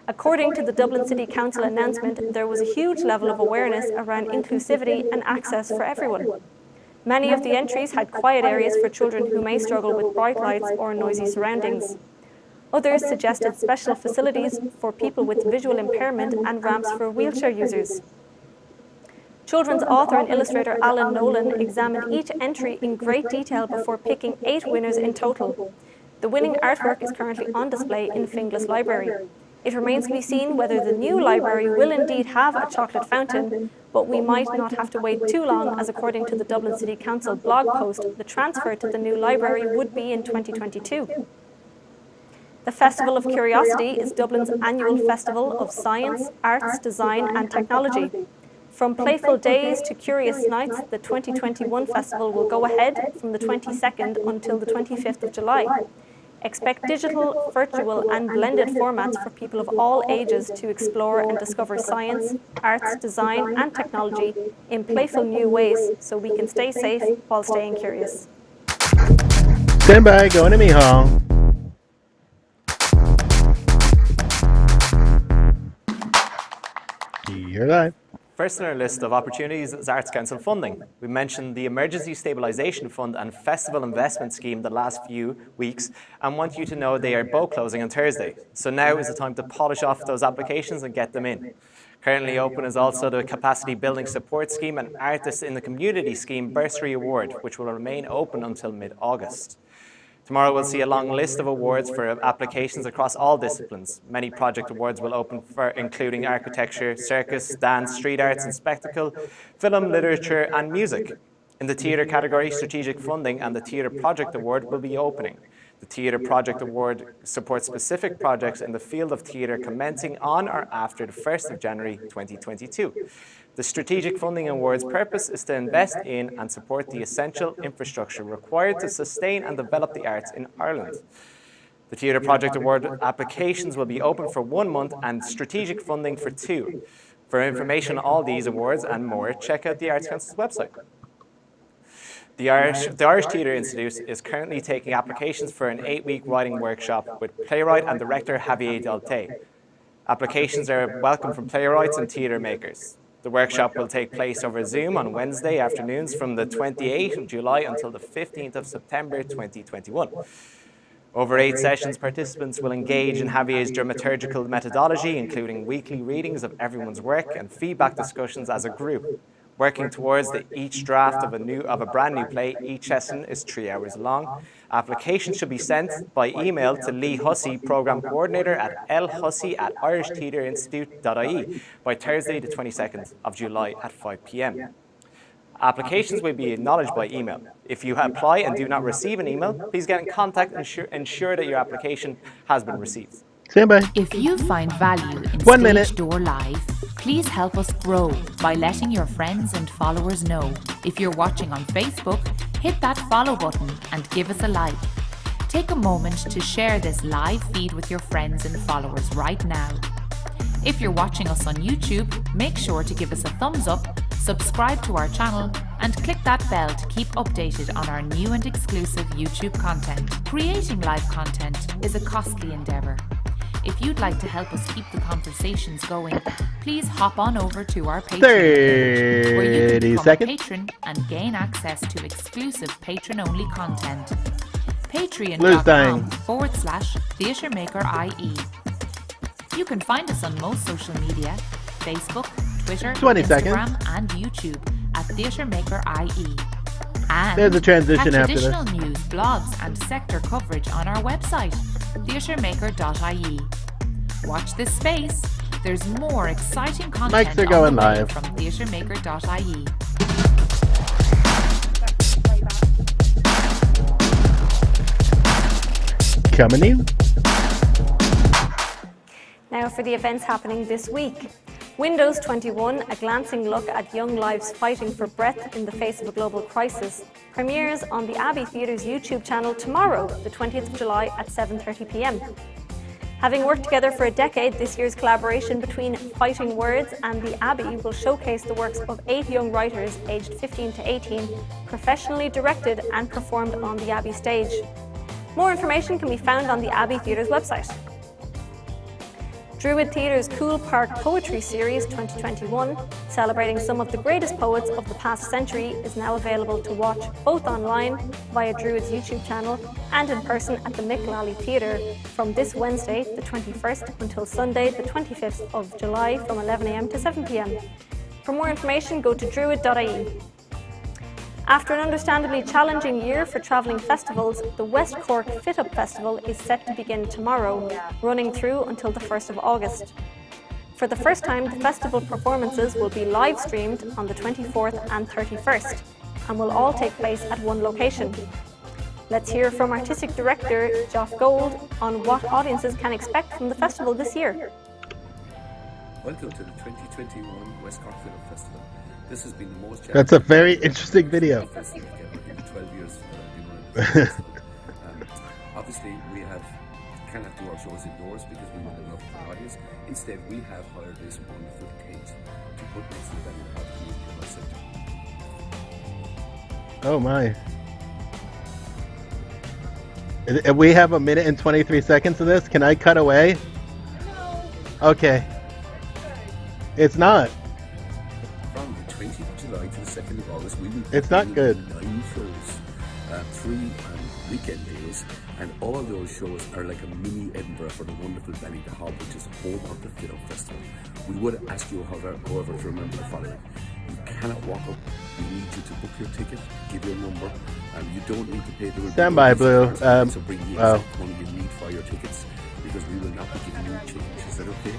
According to the Dublin City Council announcement, there was a huge level of awareness around inclusivity and access for everyone. Many of the entries had quiet areas for children who may struggle with bright lights or noisy surroundings. Others suggested special facilities for people with visual impairment and ramps for wheelchair users. Children's author and illustrator Alan Nolan examined each entry in great detail before picking 8 winners in total. The winning artwork is currently on display in Finglas Library. It remains to be seen whether the new library will indeed have a chocolate fountain, but we might not have to wait too long, as according to the Dublin City Council blog post, the transfer to the new library would be in 2022. The Festival of Curiosity is Dublin's annual festival of science, arts, design and technology. From playful days to curious nights, the 2021 festival will go ahead from the 22nd until the 25th of July. Expect digital, virtual and blended formats for people of all ages to explore and discover science, arts, design and technology in playful new ways so we can stay safe while staying curious. Stand by, going to me hall. You're live. First on our list of opportunities is Arts Council funding. We mentioned the Emergency Stabilisation Fund and Festival Investment Scheme the last few weeks and want you to know they are both closing on Thursday. So now is the time to polish off those applications and get them in. Currently open is also the Capacity Building Support Scheme and Artists in the Community Scheme Bursary Award, which will remain open until mid-August. Tomorrow we'll see a long list of awards for applications across all disciplines. Many project awards will open for including architecture, circus, dance, street arts and spectacle, film, literature and music. In the theatre category, strategic funding and the Theatre Project Award will be opening. The Theatre Project Award supports specific projects in the field of theatre commencing on or after the 1st of January 2022. The Strategic Funding Award's purpose is to invest in and support the essential infrastructure required to sustain and develop the arts in Ireland. The Theatre Project Award applications will be open for 1 month and strategic funding for 2. For information on all these awards and more, check out the Arts Council's website. The Irish Theatre Institute is currently taking applications for an 8-week writing workshop with playwright and director Javier Delte. Applications are welcome from playwrights and theatre makers. The workshop will take place over Zoom on Wednesday afternoons from the 28th of July until the 15th of September 2021. Over 8 sessions, participants will engage in Javier's dramaturgical methodology, including weekly readings of everyone's work and feedback discussions as a group. Working towards each draft of a brand new play, each session is 3 hours long. Applications should be sent by email to Lee Hussey, Programme Coordinator at lhussey@irishtheatreinstitute.ie by Thursday the 22nd of July at 5 p.m. Applications will be acknowledged by email. If you apply and do not receive an email, please get in contact and ensure that your application has been received. Stand by. If you find value in 1 minute. Stage Door Live, please help us grow by letting your friends and followers know. If you're watching on Facebook, hit that follow button and give us a like. Take a moment to share this live feed with your friends and followers right now. If you're watching us on YouTube, make sure to give us a thumbs up, subscribe to our channel, and click that bell to keep updated on our new and exclusive YouTube content. Creating live content is a costly endeavour. If you'd like to help us keep the conversations going, please hop on over to our Patreon page, where you can become a patron and gain access to exclusive patron-only content. Patreon.com/TheatreMakerIE. You can find us on most social media, Facebook, Twitter, 20 Instagram, seconds. and YouTube at TheatreMakerIE. And There's a transition catch after this. additional news, blogs, and sector coverage on our website, theatremaker.ie. Watch this space. There's more exciting content Mics are going on the way live. from theatremaker.ie. Coming in. Now for the events happening this week. Windows 21, a glancing look at young lives fighting for breadth in the face of a global crisis, premieres on the Abbey Theatre's YouTube channel tomorrow, the 20th of July at 7:30 p.m. Having worked together for a decade, this year's collaboration between Fighting Words and the Abbey will showcase the works of 8 young writers aged 15 to 18, professionally directed and performed on the Abbey stage. More information can be found on the Abbey Theatre's website. Druid Theatre's Cool Park Poetry Series 2021, celebrating some of the greatest poets of the past century, is now available to watch both online via Druid's YouTube channel and in person at the Mick Lally Theatre from this Wednesday, the 21st, until Sunday, the 25th of July from 11 a.m. to 7 p.m. For more information, go to druid.ie. After an understandably challenging year for travelling festivals, the West Cork Fit Up Festival is set to begin tomorrow, running through until the 1st of August. For the first time, the festival performances will be live streamed on the 24th and 31st, and will all take place at one location. Let's hear from Artistic Director Geoff Gold on what audiences can expect from the festival this year. Welcome to the 2021 West Cork Fit Up Festival. This has been the most challenging. That's a very interesting video. Festival in the 12 years that I've been running this festival. Obviously, we cannot do our shows indoors because we want enough of an audience. Instead, we have hired this wonderful tent to put next to the venue of the community hall centre. Oh my. We have a minute and 23 seconds of this. Can I cut away? No. Okay. It's not. From the 20th of July to the 2nd of August, we will be It's not good. 9 shows, 3 weekend days, and all those shows are like a mini Edinburgh for the wonderful Ballydehob, which is home of the Fit Up Festival. We would ask you, however, to remember the following. You cannot walk up. We need you to book your ticket, give your number, and you don't need to pay the Stand by, Blue. So bring the exact money you need for your tickets, because we will not be giving you change. Is that okay?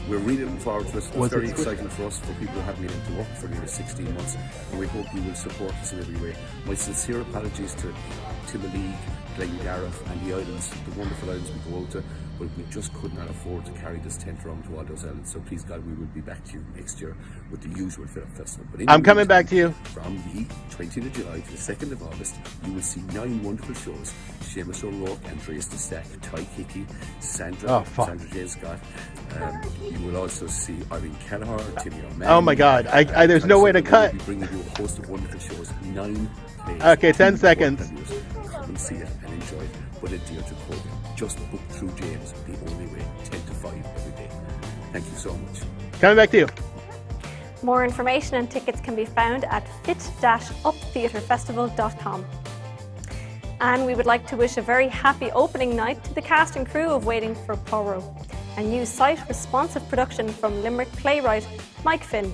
We're really looking forward to it. It's very exciting for us, for people who haven't been able to work for nearly 16 months, and we hope you will support us in every way. My sincere apologies to Tim League, Glengarriff and the islands, the wonderful islands we go out to, but we just could not afford to carry this tent around to all those islands. So please God, we will be back to you next year with the usual film festival. But I'm coming back to you. From the 20th of July to the 2nd of August, you will see 9 wonderful shows. Seamus O'Rourke, Andreas de Stack, Ty Hickey, Sandra J. Scott. You will also see Irene Kelleher, Timmy O'Malley. Oh my God! I there's no way to cut. We'll be bringing you a host of wonderful shows. 9 plays. Okay, 10 seconds. Come and see it and enjoy it. But adhere to COVID. Just book through James, the only way. 10 to 5 every day. Thank you so much. Coming back to you. More information and tickets can be found at fit-uptheatrefestival.com. And we would like to wish a very happy opening night to the cast and crew of Waiting for Poirot, a new site-responsive production from Limerick playwright Mike Finn.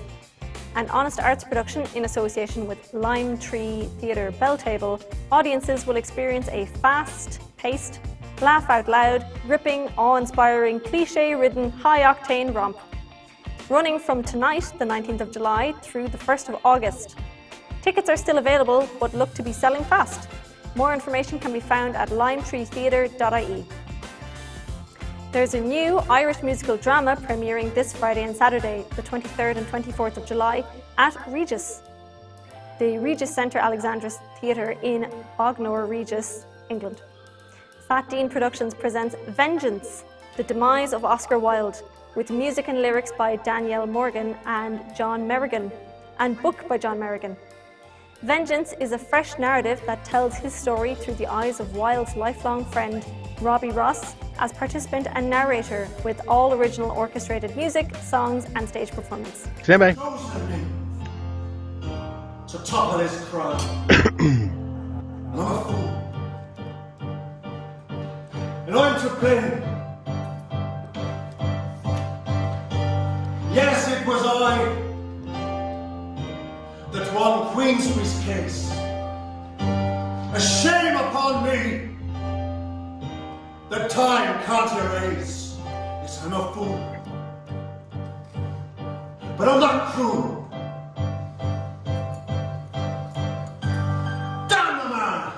An Honest Arts production in association with Lime Tree Theatre Belltable. Audiences will experience a fast-paced, laugh-out-loud, gripping, awe-inspiring, cliché-ridden, high-octane romp. Running from tonight, the 19th of July, through the 1st of August. Tickets are still available, but look to be selling fast. More information can be found at limetreetheatre.ie. There's a new Irish musical drama premiering this Friday and Saturday, the 23rd and 24th of July, at Regis, the Regis Centre Alexandra Theatre in Bognor Regis, England. Fat Dean Productions presents Vengeance, the Demise of Oscar Wilde, with music and lyrics by Danielle Morgan and John Merrigan, and book by John Merrigan. Vengeance is a fresh narrative that tells his story through the eyes of Wilde's lifelong friend, Robbie Ross, as participant and narrator, with all original orchestrated music, songs, and stage performance. Stand by. To topple his crown. And I'm a fool. And I'm to blame. Yes, it was I that won Queensbury's case. A shame upon me that time can't erase. Yes, I'm a fool, but I'm not cruel. Damn the man!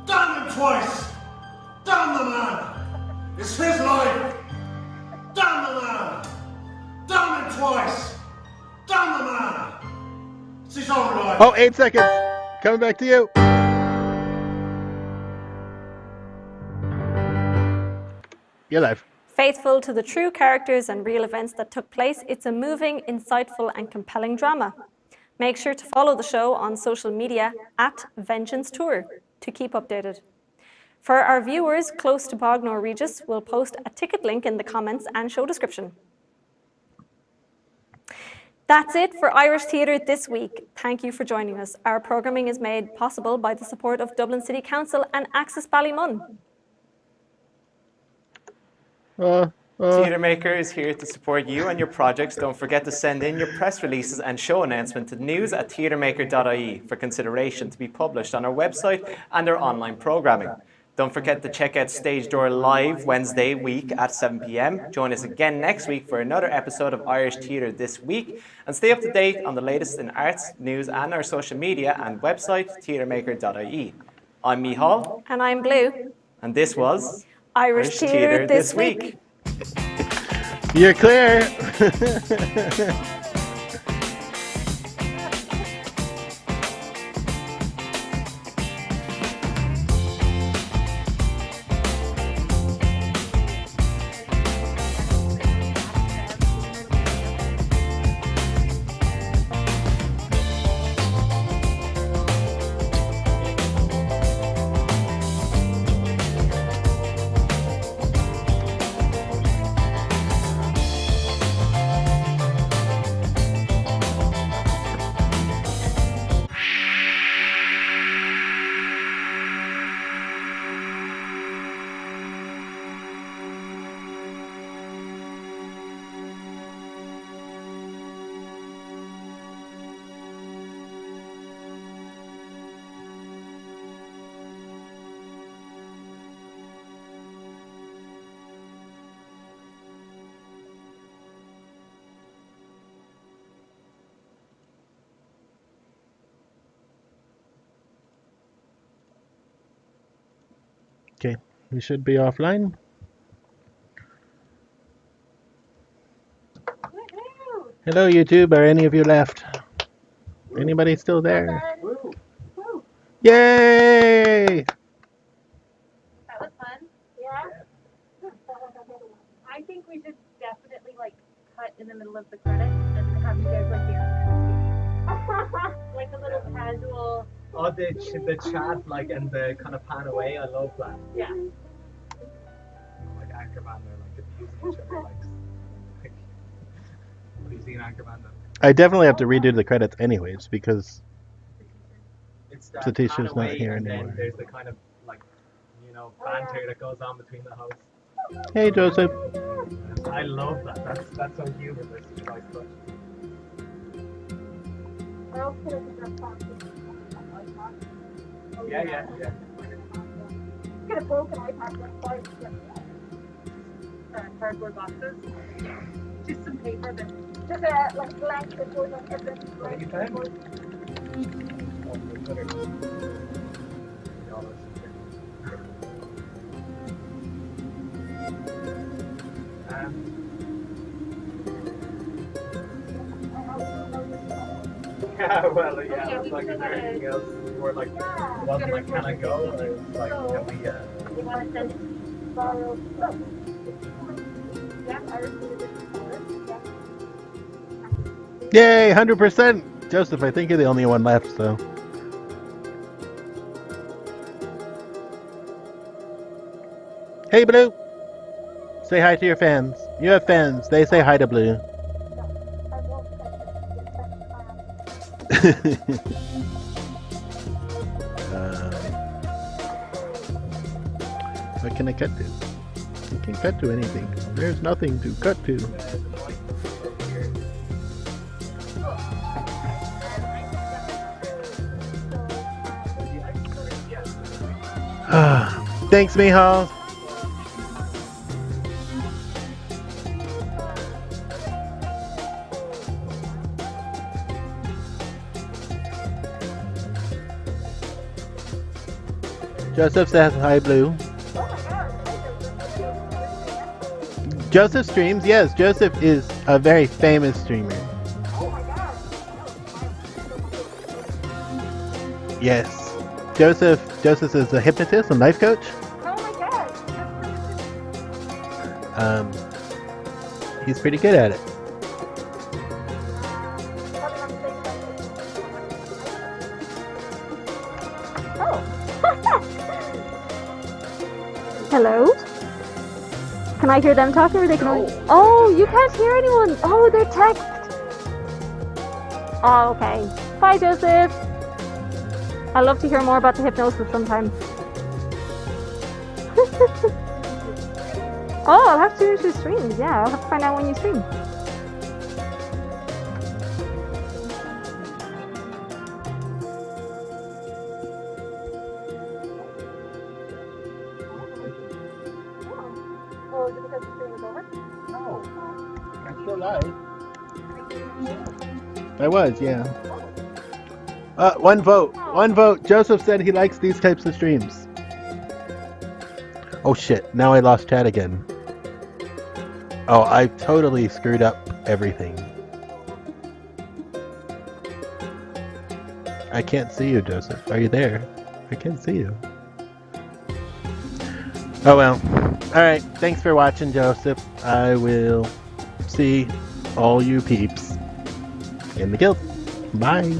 Damn him twice! Damn the man! It's his life! Damn the man! Damn him twice! Damn the man! It's his own life! Oh, 8 seconds. Coming back to you. You're live. Faithful to the true characters and real events that took place, it's a moving, insightful, and compelling drama. Make sure to follow the show on social media at Vengeance Tour to keep updated. For our viewers close to Bognor Regis, we'll post a ticket link in the comments and show description. That's it for Irish Theatre this week. Thank you for joining us. Our programming is made possible by the support of Dublin City Council and Access Ballymun. Theatre Maker is here to support you and your projects. Don't forget to send in your press releases and show announcement to news@theatremaker.ie for consideration to be published on our website and our online programming. Don't forget to check out Stage Door live Wednesday week at 7 p.m. Join us again next week for another episode of Irish Theatre This Week. And stay up to date on the latest in arts, news and our social media and website, theatremaker.ie. I'm Mihal. And I'm Blue. And this was Irish Theatre This Week. You're clear. Okay, we should be offline. Woohoo! Hello, YouTube. Are any of you left? Anybody still there? Woo! Yay! That was fun. Yeah. I think we should definitely like cut in the middle of the credits and have you guys like dance. Like a little casual. Oh, the chat, like, and the kind of pan away, I love that. Yeah. Like Anchorman, they're like abusing each other, like have you seen Anchorman though? I definitely have to redo the credits anyways because It's that Satish's pan not away, here and anymore. then there's the kind of like, you know, banter that goes on between the hosts. Hey, Joseph. I love that. That's so humorous. It's like, but yeah. Get a broken iPad like cardboard boxes. Just some paper that just like blank that goes on everything. what are you saying? Yeah, well, yeah, it was like, is there anything else? Or like, it wasn't like, can I go? Or it was like, can we, You want to send it to borrow? Yeah, I received it. Yay, 100%. Joseph, I think you're the only one left, so. Hey, Blue. Say hi to your fans. You have fans. They say hi to Blue. What can I cut to? You can cut to anything. There's nothing to cut to. Thanks, Mihal. Joseph says hi, Blue. Joseph streams? Yes, Joseph is a very famous streamer. Yes. Joseph is a hypnotist and life coach. He's pretty good at it. Hello? Can I hear them talking or they can only... Oh, you can't hear anyone! Oh, they're text! Oh, okay. Bye, Joseph! I'd love to hear more about the hypnosis sometime. Oh, I'll have to finish your streams. Yeah, I'll have to find out when you stream. Oh, is it because the stream is over? No. I'm still live. I was, yeah. One vote. One vote. Joseph said he likes these types of streams. Oh shit, now I lost chat again. Oh, I totally screwed up everything. I can't see you, Joseph. Are you there? I can't see you. Oh well. Alright, thanks for watching, Joseph. I will see all you peeps in the guild. Bye.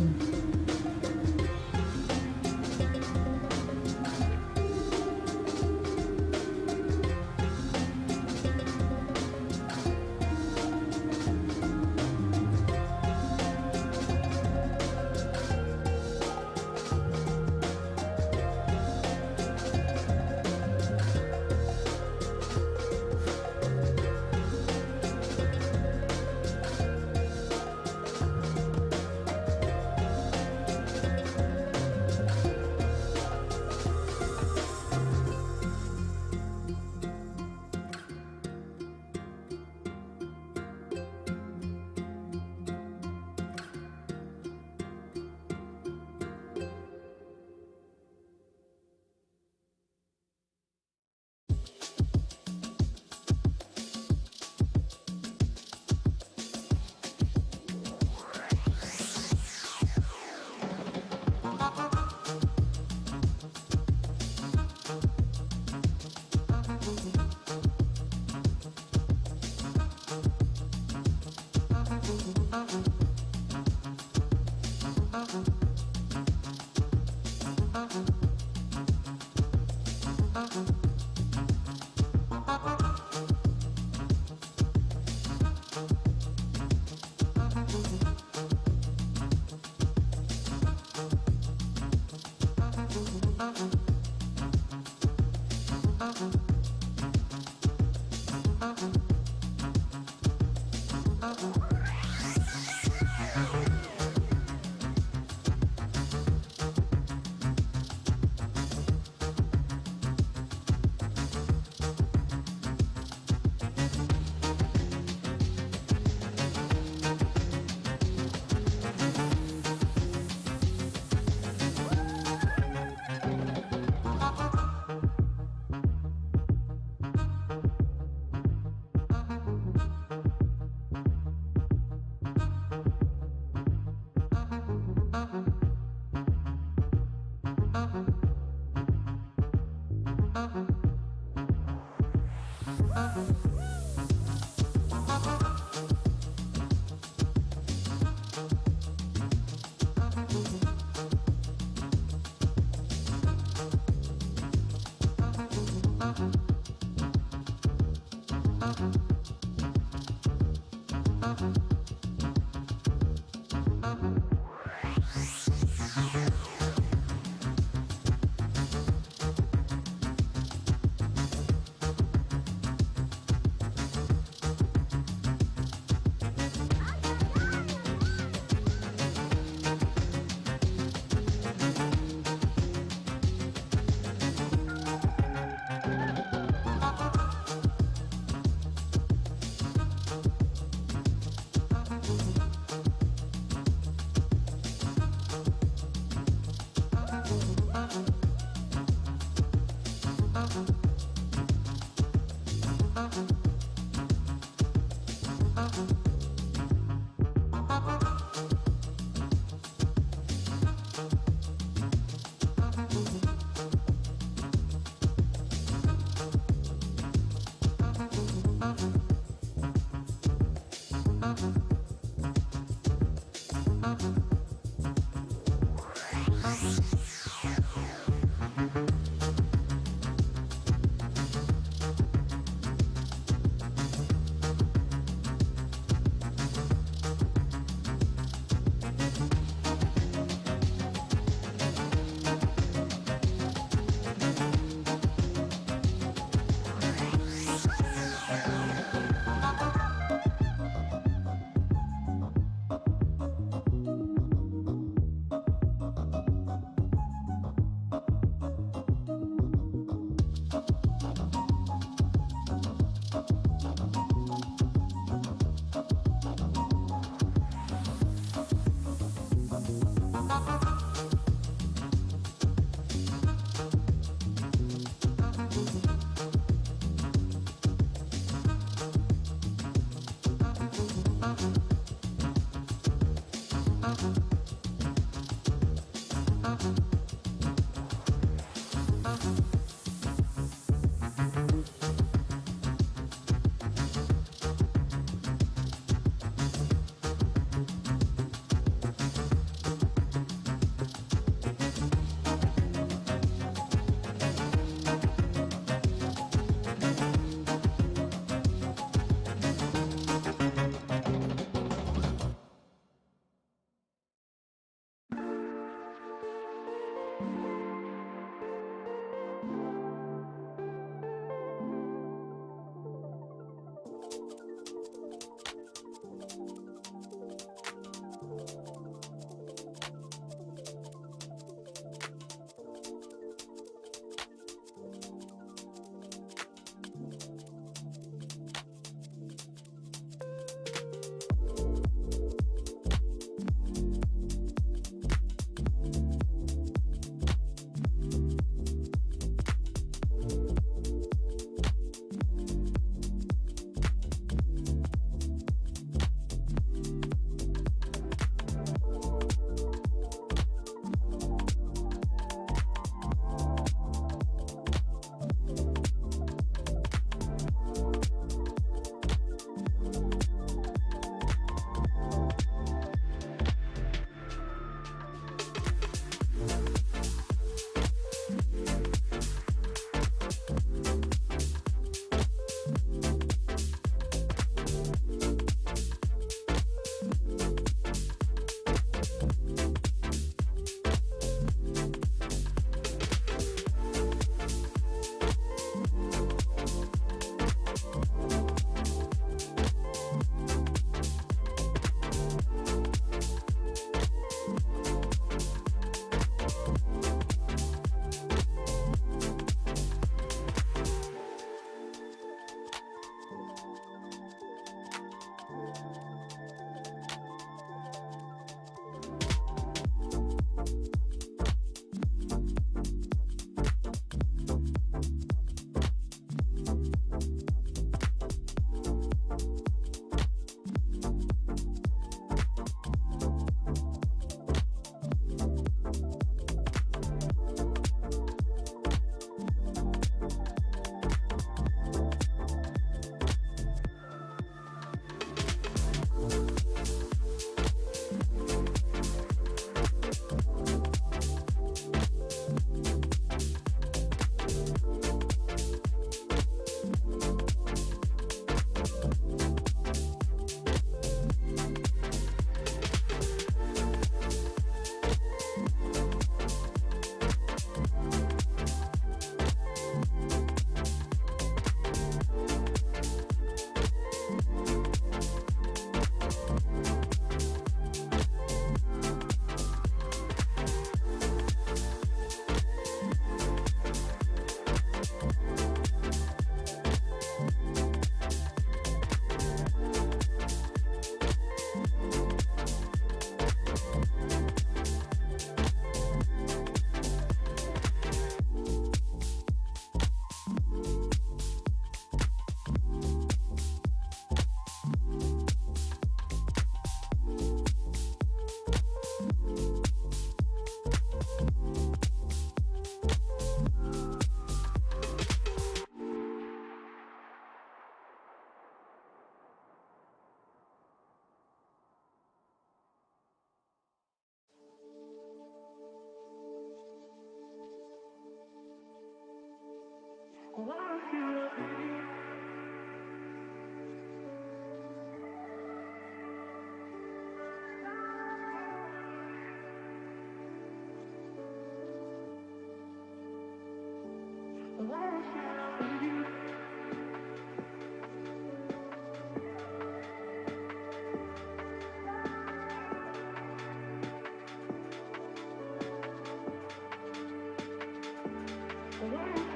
Mhm.